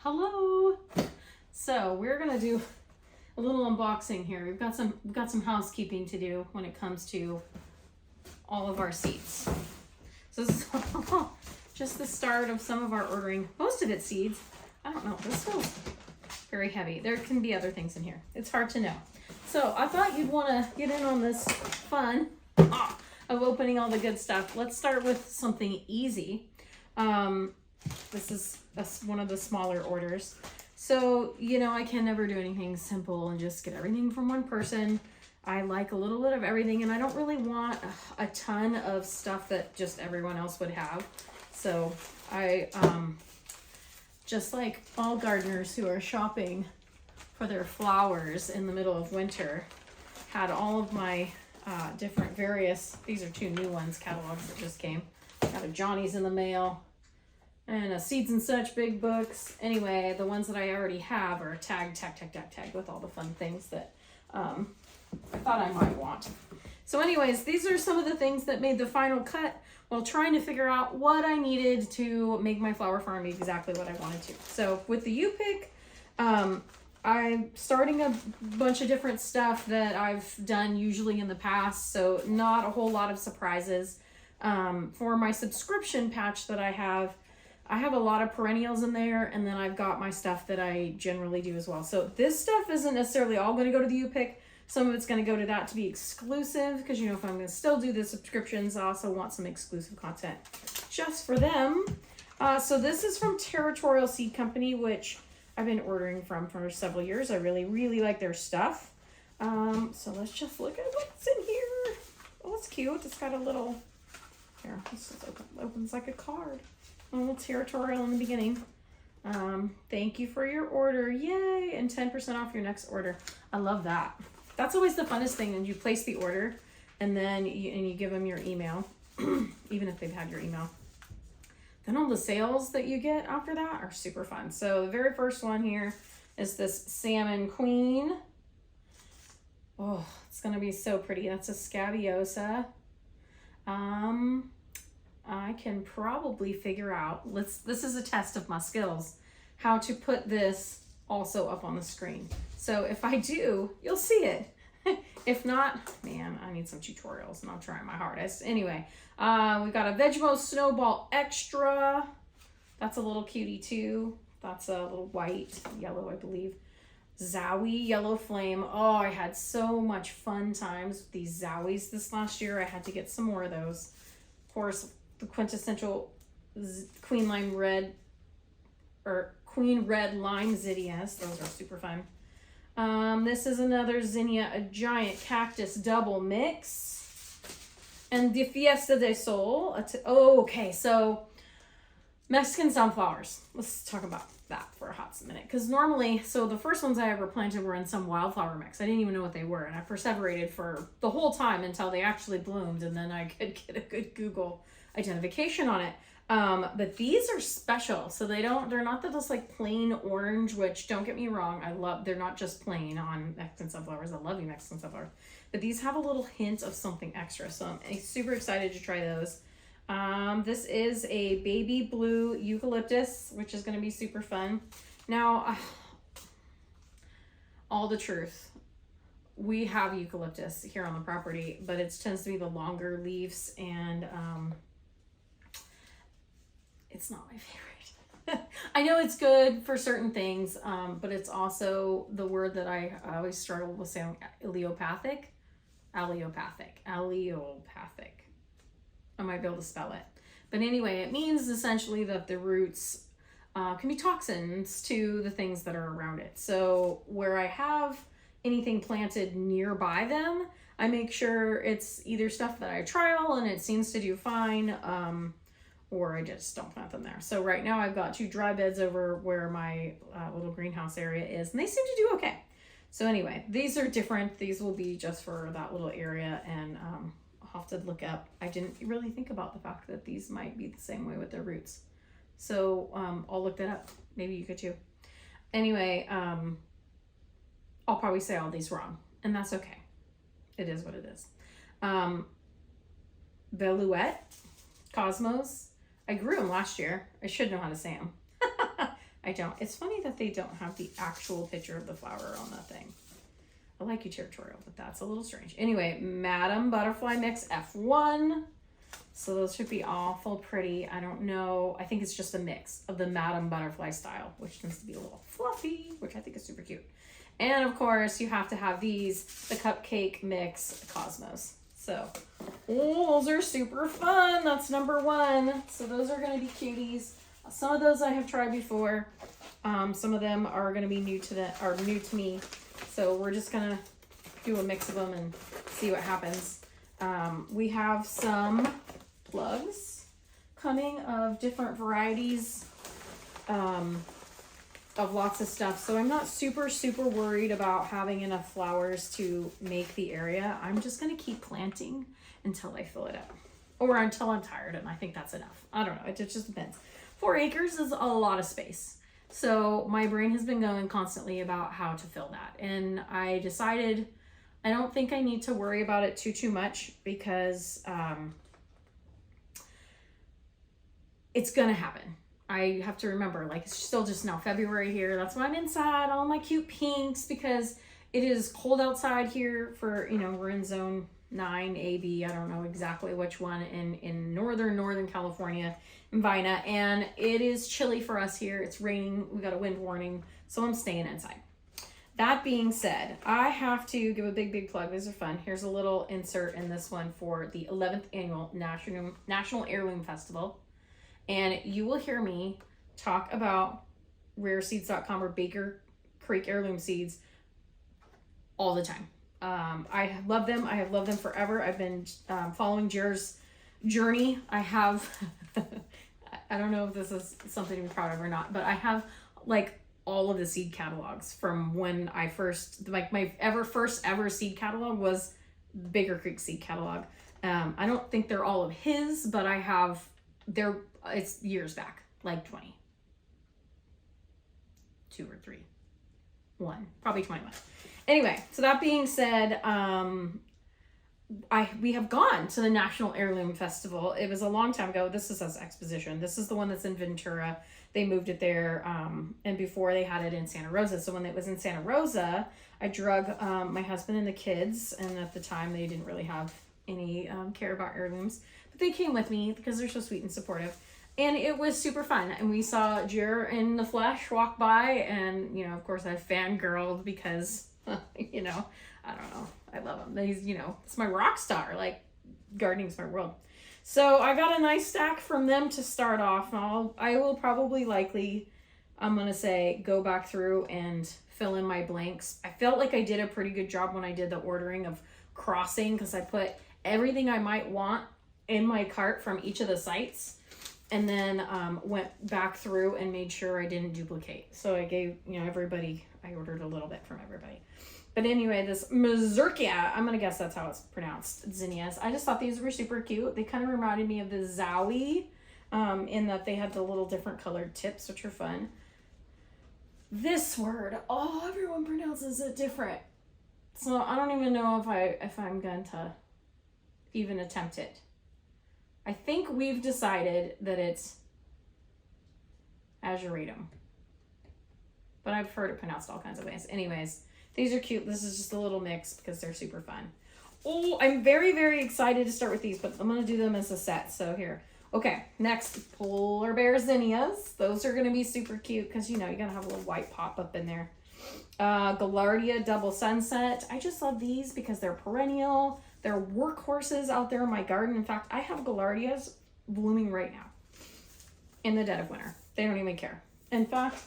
Hello. So we're gonna do a little unboxing here. We've got some housekeeping to do when it comes to all of our seeds. So this is just the start of some of our ordering. Most of it's seeds. I don't know. This feels very heavy. There can be other things in here. It's hard to know. So I thought you'd want to get in on this fun of opening all the good stuff. Let's start with something easy. This is one of the smaller orders. So, you know, I can never do anything simple and just get everything from one person. I like a little bit of everything, and I don't really want a ton of stuff that just everyone else would have. So I, just like all gardeners who are shopping for their flowers in the middle of winter, had all of my different various, these are two new ones, catalogs that just came. Got a Johnny's in the mail and a Seeds and Such big books. Anyway, the ones that I already have are tagged with all the fun things that I thought I might want. So anyways, these are some of the things that made the final cut while trying to figure out what I needed to make my flower farm exactly what I wanted to. So with the U-Pick, I'm starting a bunch of different stuff that I've done usually in the past, so not a whole lot of surprises. For my subscription patch that I have a lot of perennials in there, and then I've got my stuff that I generally do as well. So this stuff isn't necessarily all going to go to the U-Pick. Some of it's going to go to that to be exclusive, because, you know, if I'm going to still do the subscriptions, I also want some exclusive content just for them. So this is from Territorial Seed Company, which I've been ordering from for several years. I really like their stuff. So let's just look at what's in here. Oh, it's cute. It's got a little, here, this is opens like a card. A little Territorial in the beginning. Thank you for your order. Yay! And 10% off your next order. I love that. That's always the funnest thing. And you place the order, and then you give them your email, even if they've had your email. Then all the sales that you get after that are super fun. So the very first one here is this Salmon Queen. Oh, it's gonna be so pretty. That's a Scabiosa. I can probably figure out, this is a test of my skills, how to put this also up on the screen. So if I do, you'll see it. If not, man, I need some tutorials, and I'm trying my hardest. Anyway, we got a Vegemo Snowball Extra. That's a little cutie too. That's a little white, yellow, I believe. Zowie Yellow Flame. Oh, I had so much fun times with these Zowies this last year. I had to get some more of those. Of course, the quintessential Queen Red Lime Zinnias. Those are super fun. This is another zinnia, a giant cactus double mix. And the Fiesta de Sol. Okay, so Mexican sunflowers. Let's talk about that for a hot minute. Because normally, so the first ones I ever planted were in some wildflower mix. I didn't even know what they were. And I perseverated for the whole time until they actually bloomed. And then I could get a good Google identification on it. But these are special. So they're not just like plain orange, which, don't get me wrong, they're not just plain on Mexican sunflowers. I love you, Mexican sunflowers. But these have a little hint of something extra. So I'm super excited to try those. This is a baby blue eucalyptus, which is going to be super fun. Now, all the truth, we have eucalyptus here on the property, but it tends to be the longer leaves, and it's not my favorite. I know it's good for certain things, but it's also the word that I always struggle with saying, allelopathic. I might be able to spell it. But anyway, it means essentially that the roots can be toxins to the things that are around it. So where I have anything planted nearby them, I make sure it's either stuff that I trial and it seems to do fine, or I just don't plant them there. So right now I've got 2 dry beds over where my little greenhouse area is, and they seem to do okay. So anyway, these are different. These will be just for that little area, and I'll have to look up. I didn't really think about the fact that these might be the same way with their roots. So I'll look that up. Maybe you could too. Anyway, I'll probably say all these wrong, and that's okay. It is what it is. Velouette, Cosmos. I grew them last year. I should know how to say them. I don't. It's funny that they don't have the actual picture of the flower on that thing. I like your tutorial, but that's a little strange. Anyway, Madam Butterfly Mix F1. So those should be awful pretty. I don't know. I think it's just a mix of the Madam Butterfly style, which tends to be a little fluffy, which I think is super cute. And of course, you have to have these, the Cupcake Mix Cosmos. So, those are super fun. That's number 1. So those are going to be cuties. Some of those I have tried before. Some of them are going to be new to me. So we're just going to do a mix of them and see what happens. We have some plugs coming of different varieties of lots of stuff. So I'm not super worried about having enough flowers to make the area. I'm just going to keep planting until I fill it up. Or until I'm tired, and I think that's enough. I don't know. It just depends. 4 acres is a lot of space. So my brain has been going constantly about how to fill that. And I decided I don't think I need to worry about it too much because it's going to happen. I have to remember, like, it's still just now February here. That's why I'm inside, all my cute pinks, because it is cold outside here for, you know, we're in zone 9, A, B, I don't know exactly which one, in Northern California, in Vina, and it is chilly for us here. It's raining, we got a wind warning, so I'm staying inside. That being said, I have to give a big plug. These are fun. Here's a little insert in this one for the 11th annual National Heirloom Festival. And you will hear me talk about rareseeds.com or Baker Creek heirloom seeds all the time. I love them. I have loved them forever. I've been following Jer's journey. I have, I don't know if this is something to be proud of or not, but I have like all of the seed catalogs from when I first, like my first ever seed catalog was Baker Creek seed catalog. I don't think they're all of his, but I have it's years back, like 20. 2 or 3. 1. Probably 21. Anyway, so that being said, we have gone to the National Heirloom Festival. It was a long time ago. This is as exposition. This is the one that's in Ventura. They moved it there, and before they had it in Santa Rosa. So when it was in Santa Rosa, I drug my husband and the kids, and at the time they didn't really have any care about heirlooms. But they came with me because they're so sweet and supportive. And it was super fun. And we saw Jer in the flesh walk by. And, you know, of course I fangirled because, you know, I don't know. I love him. He's, you know, it's my rock star. Like, gardening's my world. So I got a nice stack from them to start off. I will probably likely, I'm going to say, go back through and fill in my blanks. I felt like I did a pretty good job when I did the ordering of crossing because I put everything I might want in my cart from each of the sites. And then went back through and made sure I didn't duplicate. So I gave, you know, everybody, I ordered a little bit from everybody. But anyway, this Mazurkia, I'm going to guess that's how it's pronounced, zinnias. I just thought these were super cute. They kind of reminded me of the Zowie in that they had the little different colored tips, which are fun. This word, everyone pronounces it different. So I don't even know if I'm going to even attempt it. I think we've decided that it's Azuratum. But I've heard it pronounced all kinds of ways. Anyways, these are cute. This is just a little mix because they're super fun. Oh, I'm very excited to start with these, but I'm going to do them as a set. So here. Okay, next, Polar Bear Zinnias. Those are going to be super cute because, you know, you got to have a little white pop up in there. Gaillardia Double Sunset. I just love these because they're perennial. They're workhorses out there in my garden. In fact, I have Gaillardias blooming right now in the dead of winter. They don't even care. In fact,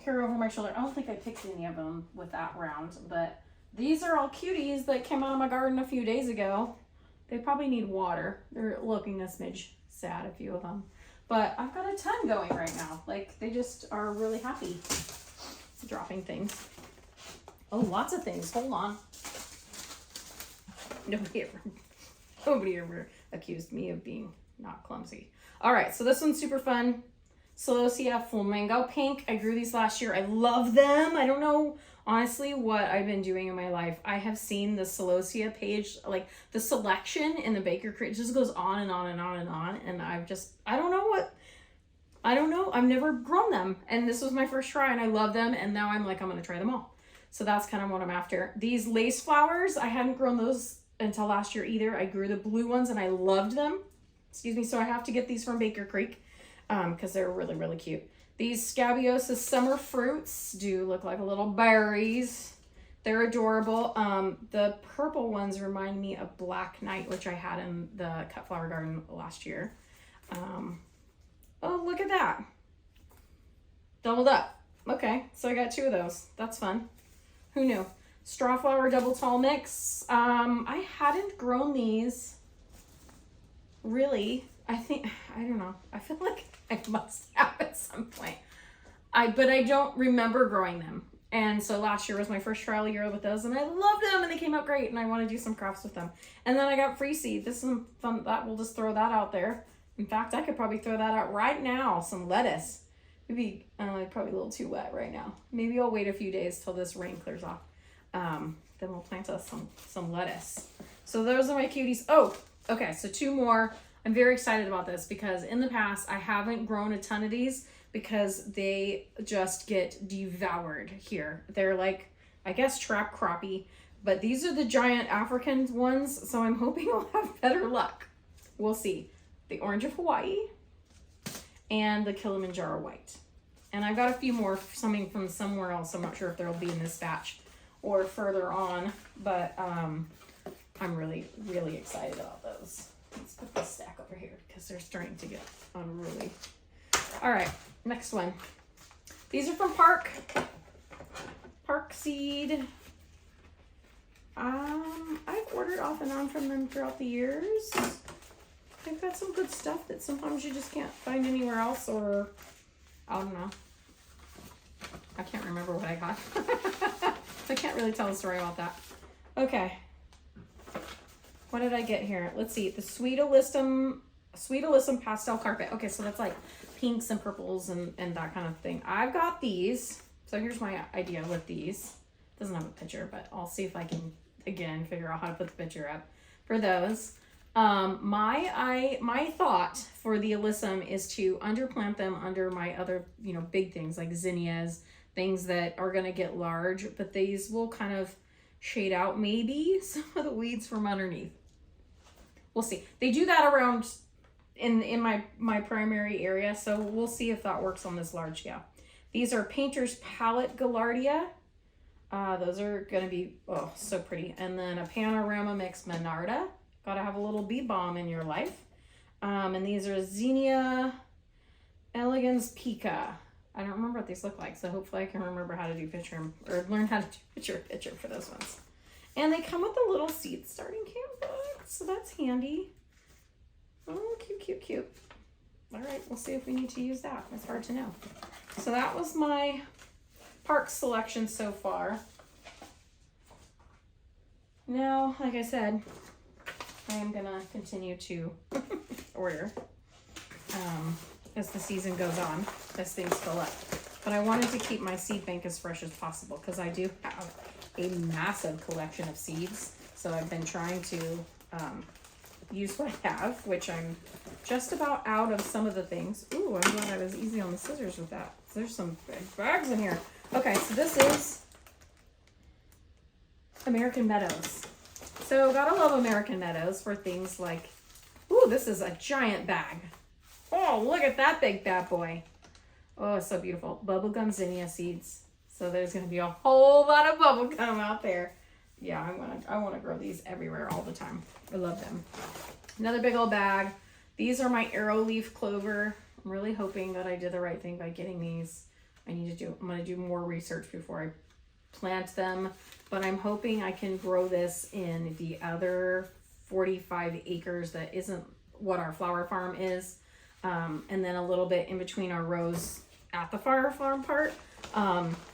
here over my shoulder, I don't think I picked any of them with that round, but these are all cuties that came out of my garden a few days ago. They probably need water. They're looking a smidge sad, a few of them. But I've got a ton going right now. Like, they just are really happy dropping things. Oh, lots of things. Hold on. Nobody ever accused me of being not clumsy. All right, so this one's super fun. Celosia Flamingo Pink. I grew these last year. I love them. I don't know, honestly, what I've been doing in my life. I have seen the Celosia page, like the selection in the Baker Creek just goes on and on and on and on. And I don't know I don't know. I've never grown them. And this was my first try and I love them. And now I'm like, I'm going to try them all. So that's kind of what I'm after. These lace flowers, I hadn't grown those until last year either. I grew the blue ones and I loved them. Excuse me. So I have to get these from Baker Creek because they're really, really cute. These Scabiosa summer fruits do look like little berries. They're adorable. The purple ones remind me of Black Knight, which I had in the cut flower garden last year. Oh, look at that. Doubled up. Okay, so I got 2 of those. That's fun. Who knew? Strawflower double tall mix. I hadn't grown these really. I don't know. I feel like I must have at some point. But I don't remember growing them. And so last year was my first trial year with those and I loved them and they came out great and I want to do some crafts with them. And then I got free seed. This is some fun, we'll just throw that out there. In fact, I could probably throw that out right now. Some lettuce. Maybe, probably a little too wet right now. Maybe I'll wait a few days till this rain clears off. Then we'll plant us some lettuce. So those are my cuties. Oh, okay, so 2 more. I'm very excited about this because in the past, I haven't grown a ton of these because they just get devoured here. They're like, I guess, trap crappie, but these are the giant African ones, so I'm hoping I'll have better luck. We'll see. The Orange of Hawaii and the Kilimanjaro White. And I've got a few more coming from somewhere else. I'm not sure if they'll be in this batch or further on, but I'm really, really excited about those. Let's put this stack over here because they're starting to get unruly. All right, next one. These are from Park Seed. I've ordered off and on from them throughout the years. They've got some good stuff that sometimes you just can't find anywhere else, or I don't know. I can't remember what I got. I can't really tell a story about that. Okay. What did I get here? Let's see. The Sweet Alyssum pastel carpet. Okay, so that's like pinks and purples and that kind of thing. I've got these. So here's my idea with these. Doesn't have a picture, but I'll see if I can, again, figure out how to put the picture up for those. My thought for the alyssum is to underplant them under my other, big things like zinnias, things that are going to get large, but these will kind of shade out maybe some of the weeds from underneath. We'll see. They do that around in my primary area, so we'll see if that works on this large scale. These are Painter's Palette Gaillardia. Those are going to be, oh, so pretty. And then a Panorama Mix Monarda. Gotta have a little bee balm in your life. And these are Zinnia Elegans Pica. I don't remember what these look like, so hopefully I can remember how to do picture, or learn how to do picture for those ones. And they come with a little seed starting kit box, so that's handy. Oh, cute, cute, cute. All right, we'll see if we need to use that. It's hard to know. So that was my park selection so far. Now, like I said, I am gonna continue to order as the season goes on, as things fill up. But I wanted to keep my seed bank as fresh as possible because I do have a massive collection of seeds. So I've been trying to use what I have, which I'm just about out of some of the things. Ooh, I'm glad I was easy on the scissors with that. So there's some big bags in here. Okay, so this is American Meadows. So gotta love American Meadows for things like, ooh, this is a giant bag. Oh, look at that big bad boy. Oh, it's so beautiful. Bubblegum zinnia seeds. So there's gonna be a whole lot of bubblegum out there. Yeah, I wanna grow these everywhere all the time. I love them. Another big old bag. These are my arrow leaf clover. I'm really hoping that I did the right thing by getting these. I'm gonna do more research before I plant them, but I'm hoping I can grow this in the other 45 acres that isn't what our flower farm is, and then a little bit in between our rows at the flower farm part.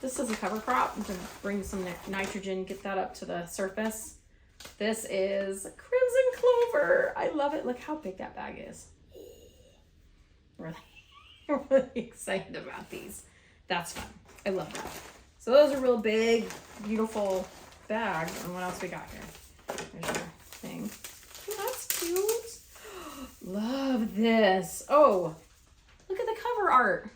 This is a cover crop to bring some nitrogen, get that up to the surface. This is crimson clover. I love it. Look how big that bag is. Really, really excited about these. That's fun. I love that. So those are real big, beautiful bags. And what else we got here? There's our thing. Oh, that's cute. Love this. Oh, Look at the cover art.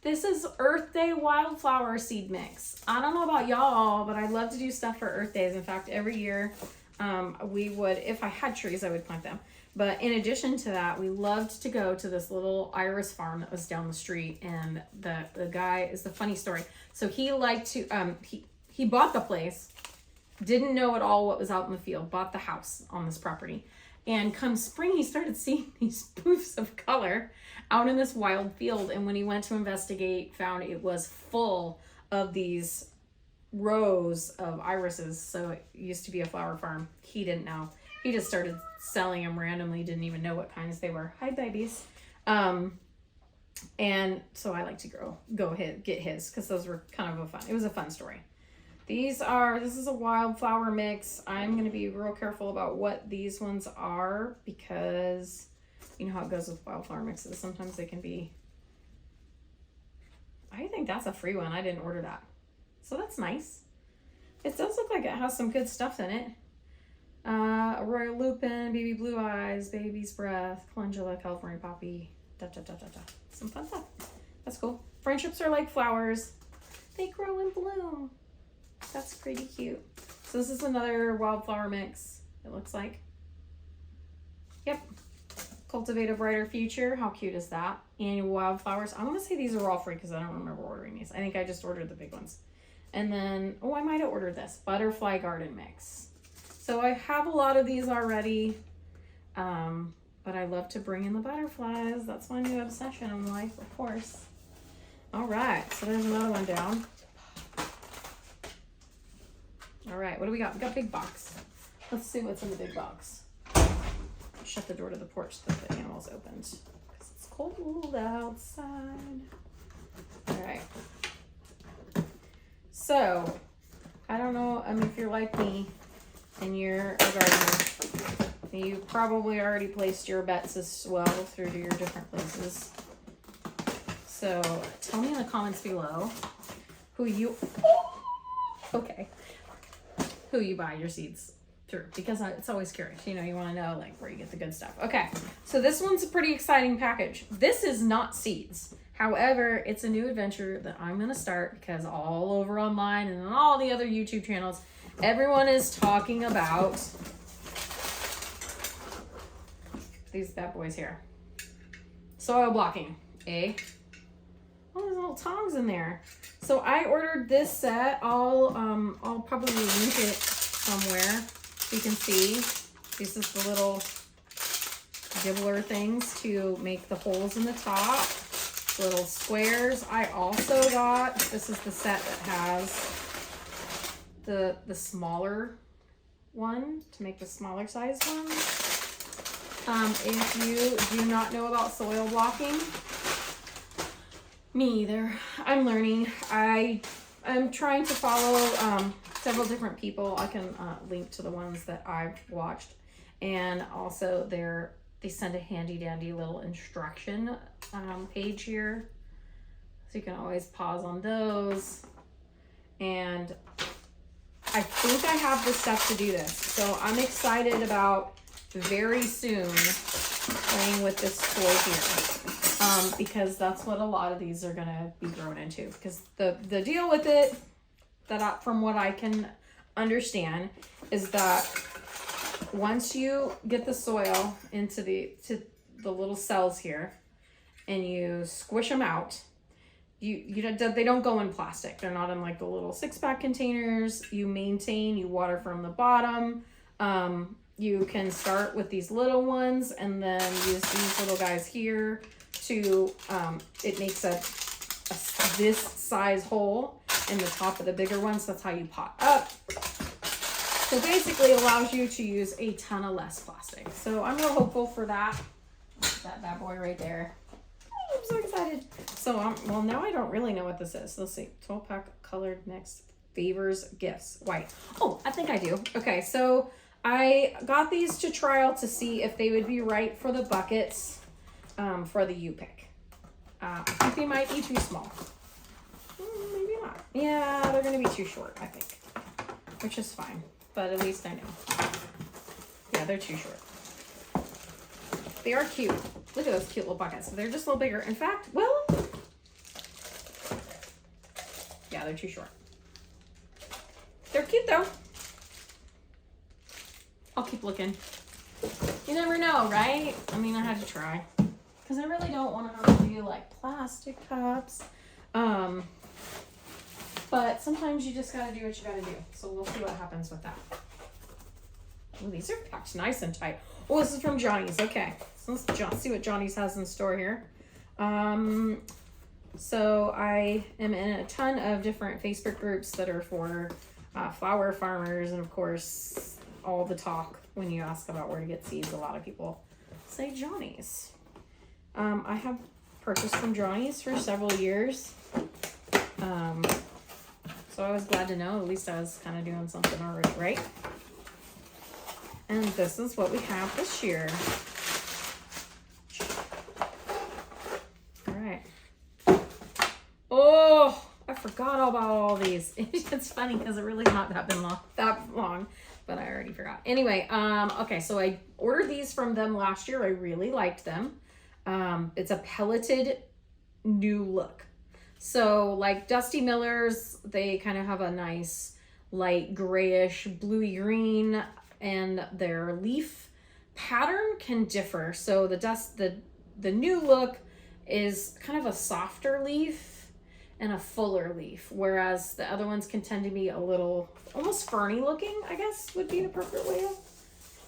This is Earth Day wildflower seed mix. I don't know about y'all, but I love to do stuff for Earth Days. In fact, every year we would, if I had trees, I would plant them. But in addition to that, we loved to go to this little iris farm that was down the street. And the guy is the funny story. So he liked to, he bought the place, didn't know at all what was out in the field, bought the house on this property. And come spring, he started seeing these poofs of color out in this wild field. And when he went to investigate, found it was full of these rows of irises. So it used to be a flower farm. He didn't know. He just started selling them randomly, didn't even know what kinds they were. Hi, babies. And so I like to get his, because those were kind of it was a fun story. This is a wildflower mix. I'm going to be real careful about what these ones are, because you know how it goes with wildflower mixes. Sometimes they can be, I think that's a free one. I didn't order that. So that's nice. It does look like it has some good stuff in it. Royal Lupin, Baby Blue Eyes, Baby's Breath, Calendula, California Poppy, Some fun stuff. That's cool. Friendships are like flowers. They grow and bloom. That's pretty cute. So this is another wildflower mix, it looks like. Yep. Cultivate a Brighter Future. How cute is that? Annual Wildflowers. I want to say these are all free because I don't remember ordering these. I think I just ordered the big ones. And then, I might have ordered this. Butterfly Garden Mix. So I have a lot of these already. But I love to bring in the butterflies. That's my new obsession in life, of course. All right. So there's another one down. All right, what do we got? We got a big box. Let's see what's in the big box. Shut the door to the porch so that the animals opened, because it's cold outside. All right. So, I don't know, if you're like me and you're a gardener, you probably already placed your bets as well through to your different places. So, tell me in the comments below who you buy your seeds through, because it's always curious. You want to know where you get the good stuff. Okay, so this one's a pretty exciting package. This is not seeds. However, it's a new adventure that I'm going to start, because all over online and on all the other YouTube channels, everyone is talking about these bad boys here. Soil blocking, eh? Oh, there's little tongs in there. So I ordered this set. I'll probably link it somewhere so you can see. These is the little dibbler things to make the holes in the top. Little squares. I also got, this is the set that has the smaller one to make the smaller size ones. If you do not know about soil blocking, me either. I'm learning. I'm trying to follow several different people. I can link to the ones that I've watched, and also they send a handy dandy little instruction page here, so you can always pause on those. And I think I have the stuff to do this, so I'm excited about very soon playing with this toy here. Because that's what a lot of these are gonna be grown into. Because the deal with it, from what I can understand, is that once you get the soil into the little cells here and you squish them out, they don't go in plastic. They're not in the little 6-pack containers. You water from the bottom. You can start with these little ones and then use these little guys here to, it makes this size hole in the top of the bigger ones. That's how you pot up. So basically it allows you to use a ton of less plastic. So I'm real hopeful for that. That bad boy right there. Oh, I'm so excited. So, well, now I don't really know what this is. Let's see. 12-pack colored mix favors gifts white. Oh, I think I do. Okay, so I got these to trial to see if they would be right for the buckets. For the U-pick. I think they might be too small. Maybe not. Yeah, they're going to be too short, I think. Which is fine. But at least I know. Yeah, they're too short. They are cute. Look at those cute little buckets. They're just a little bigger. In fact, well, yeah, they're too short. They're cute though. I'll keep looking. You never know, right? I mean, I had to try. Because I really don't want to have to do like plastic cups. But sometimes you just gotta do what you gotta do. So we'll see what happens with that. Oh, these are packed nice and tight. Oh, this is from Johnny's. Okay. So let's see what Johnny's has in store here. So I am in a ton of different Facebook groups that are for flower farmers. And of course, all the talk when you ask about where to get seeds, a lot of people say Johnny's. I have purchased from Johnny's for several years. So I was glad to know at least I was kind of doing something already, right? And this is what we have this year. All right. Oh, I forgot about all these. It's funny because it really not that long, but I already forgot. Anyway, okay, so I ordered these from them last year. I really liked them. It's a pelleted new look. So like Dusty Miller's, they kind of have a nice light grayish bluey green, and their leaf pattern can differ. So the new look is kind of a softer leaf and a fuller leaf, whereas the other ones can tend to be a little almost ferny looking, I guess would be the appropriate way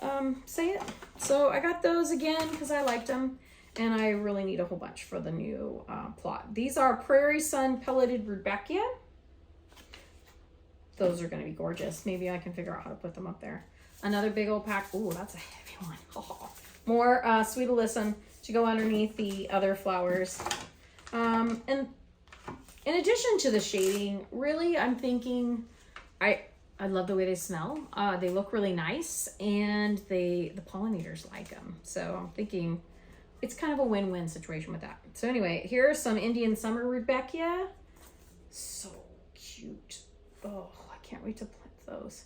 to say it. So I got those again because I liked them. And I really need a whole bunch for the new plot. These are Prairie Sun Pelleted Rudbeckia. Those are going to be gorgeous. Maybe I can figure out how to put them up there. Another big old pack. Ooh, that's a heavy one. Oh. More Sweet Alyssum to go underneath the other flowers. And in addition to the shading, really, I'm thinking I love the way they smell. They look really nice, and the pollinators like them. So I'm thinking it's kind of a win-win situation with that. So anyway, here are some Indian Summer Rudbeckia. So cute. Oh, I can't wait to plant those.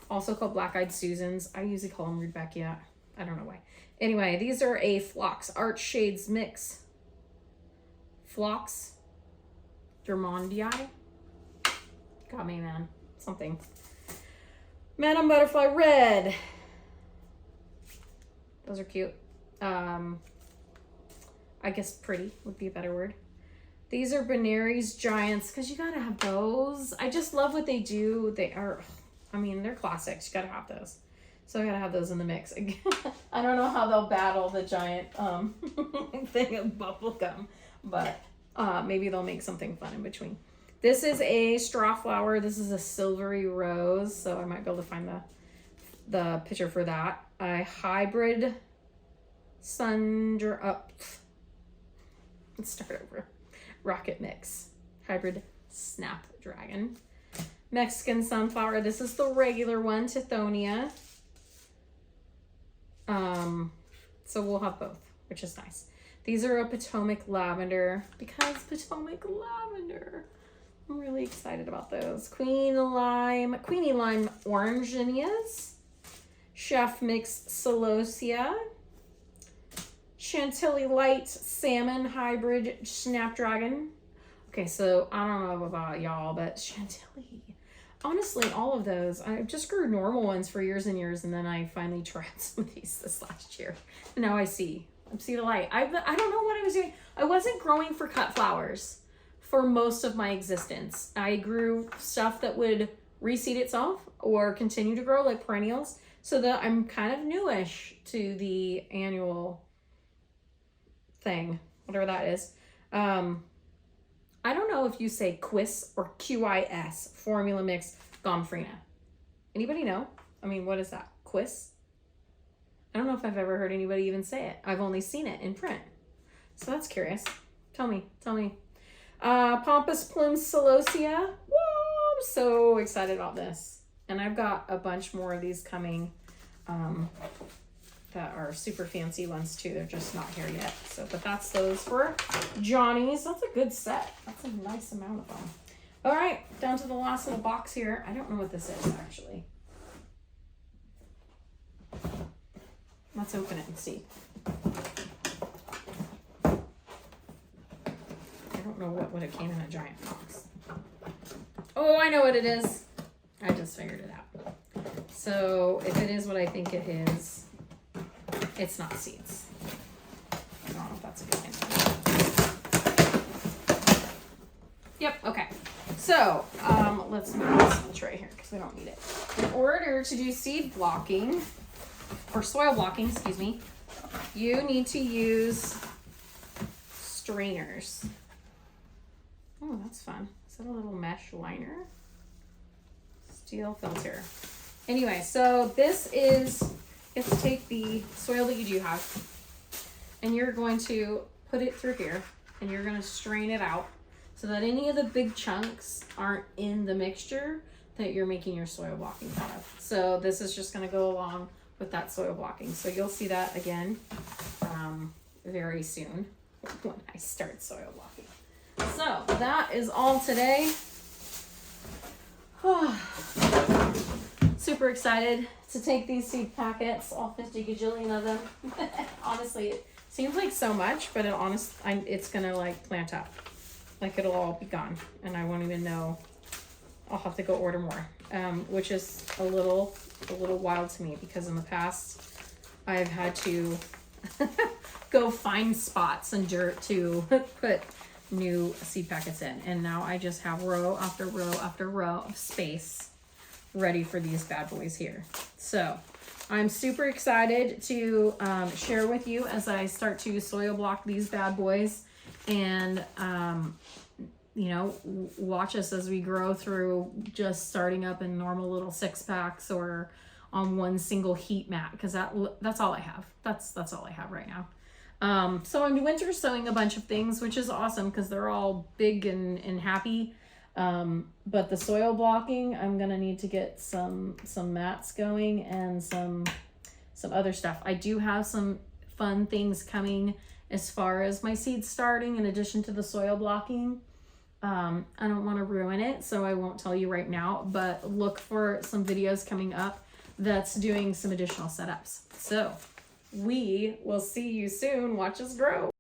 Also called Black-Eyed Susans. I usually call them Rudbeckia. I don't know why. Anyway, these are a Phlox Art Shades mix. Phlox Dermondii. Got me, man. Something. Madam Butterfly Red. Those are cute. I guess pretty would be a better word. These are Benary's Giants, because you gotta have those. I just love what they do. They are, I mean, they're classics. You gotta have those. So I gotta have those in the mix. I don't know how they'll battle the giant thing of bubble gum, but maybe they'll make something fun in between. This is a straw flower. This is a silvery rose, so I might be able to find the picture for that. A hybrid let's start over. Rocket Mix. Hybrid Snapdragon. Mexican Sunflower. This is the regular one, Tithonia. So we'll have both, which is nice. These are a Potomac Lavender, because Potomac Lavender. I'm really excited about those. Queenie Lime Orange Zinnias. Chef Mix Celosia. Chantilly Light Salmon Hybrid Snapdragon. Okay, so I don't know about y'all, but Chantilly. Honestly, all of those. I just grew normal ones for years and years, and then I finally tried some of these this last year. And now I see the light. I don't know what I was doing. I wasn't growing for cut flowers for most of my existence. I grew stuff that would reseed itself or continue to grow like perennials, so that I'm kind of newish to the annual thing, whatever that is. I don't know if you say Quis or QIS, formula mix Gomphrena. Anybody know? I mean, what is that? Quis? I don't know if I've ever heard anybody even say it. I've only seen it in print. So that's curious. Tell me. Pompous Plume Celosia. Whoa, I'm so excited about this. And I've got a bunch more of these coming that are super fancy ones too. They're just not here yet. So, but that's those for Johnny's. That's a good set. That's a nice amount of them. All right, down to the last little box here. I don't know what this is actually. Let's open it and see. don't know what would have came in a giant box. Oh, I know what it is. I just figured it out. So if it is what I think it is, it's not seeds. I don't know if that's a good thing. Yep, okay. So let's move this tray here because we don't need it. In order to do seed blocking, or soil blocking, excuse me, you need to use strainers. Oh, that's fun. Is that a little mesh liner? Steel filter. Anyway, so this is, you have to take the soil that you do have and you're going to put it through here and you're going to strain it out so that any of the big chunks aren't in the mixture that you're making your soil blocking out of. So this is just going to go along with that soil blocking. So you'll see that again very soon when I start soil blocking. So that is all today. Super excited to take these seed packets, all 50 gajillion of them. Honestly, it seems like so much, but it's gonna like plant up. Like it'll all be gone and I won't even know. I'll have to go order more, which is a little wild to me because in the past I've had to go find spots and dirt to put new seed packets in, and now I just have row after row after row of space ready for these bad boys here. So I'm super excited to share with you as I start to soil block these bad boys, and you know, watch us as we grow through just starting up in normal little 6-packs or on one single heat mat, because that's all I have. That's all I have right now. So I'm winter sowing a bunch of things, which is awesome because they're all big and happy. But the soil blocking, I'm gonna need to get some mats going and some other stuff. I do have some fun things coming as far as my seeds starting in addition to the soil blocking. I don't want to ruin it, so I won't tell you right now, but look for some videos coming up that's doing some additional setups. So we will see you soon. Watch us grow.